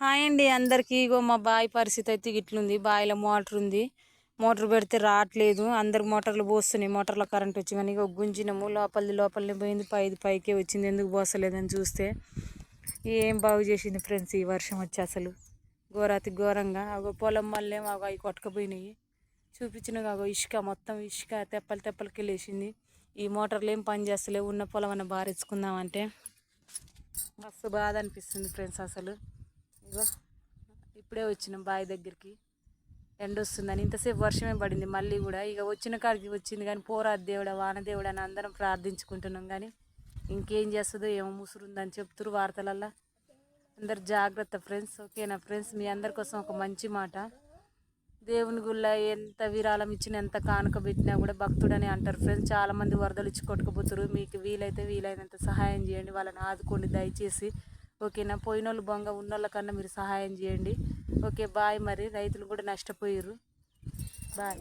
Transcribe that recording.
Hi అండి అందరికీ. ఇగో మా బావి పరిస్థితి అయితే ఇట్లుంది. బావిలో మోటార్ ఉంది. మోటార్ పెడితే రావట్లేదు. అందరు మోటార్లు పోస్తున్నాయి. మోటార్లో కరెంట్ వచ్చి కానీ ఇక గుంజినము లోపలనే పోయింది. పైకే వచ్చింది. ఎందుకు పోసలేదని చూస్తే ఏం బాగు చేసింది ఫ్రెండ్స్ ఈ వర్షం వచ్చి అసలు ఘోరాతి ఘోరంగా. అగో పొలం మళ్ళీ అవి కొట్టుకుపోయినాయి. చూపించిన అగో ఇసుక మొత్తం ఇసుక తెప్పలకి వెళ్ళేసింది. ఈ మోటార్లు ఏం పని చేస్తలేవు. ఉన్న పొలం అన్న బారేసుకుందామంటే మస్తు బాధ అనిపిస్తుంది ఫ్రెండ్స్ అసలు. ఇగో ఇప్పుడే వచ్చినాం బావి దగ్గరికి. ఎండ వస్తుందని ఇంతసేపు వర్షమే పడింది. మళ్ళీ కూడా ఇక వచ్చిన కాడికి వచ్చింది కానీ పోరాదు దేవుడా వానదేవుడా అని అందరం ప్రార్థించుకుంటున్నాం. కానీ ఇంకేం చేస్తుందో ఏమో ముసురుందని చెప్తురు వార్తలల్లో. అందరు జాగ్రత్త ఫ్రెండ్స్. ఓకేనా ఫ్రెండ్స్, మీ అందరి కోసం ఒక మంచి మాట. దేవుని గుళ్ళ ఎంత విరాళం ఇచ్చినా ఎంత కానుక పెట్టినా కూడా భక్తుడని అంటారు ఫ్రెండ్స్. చాలామంది వరదలు ఇచ్చి కొట్టుకుపోతారు. మీకు వీలైనంత సహాయం చేయండి, వాళ్ళని ఆదుకోండి దయచేసి. ఓకేనా, పోయినోళ్ళు బొంగ ఉన్నోళ్ళ కన్నా మీరు సహాయం చేయండి. Okay bye. మరి రైతులు కూడా నష్టపోయారు. బాయ్.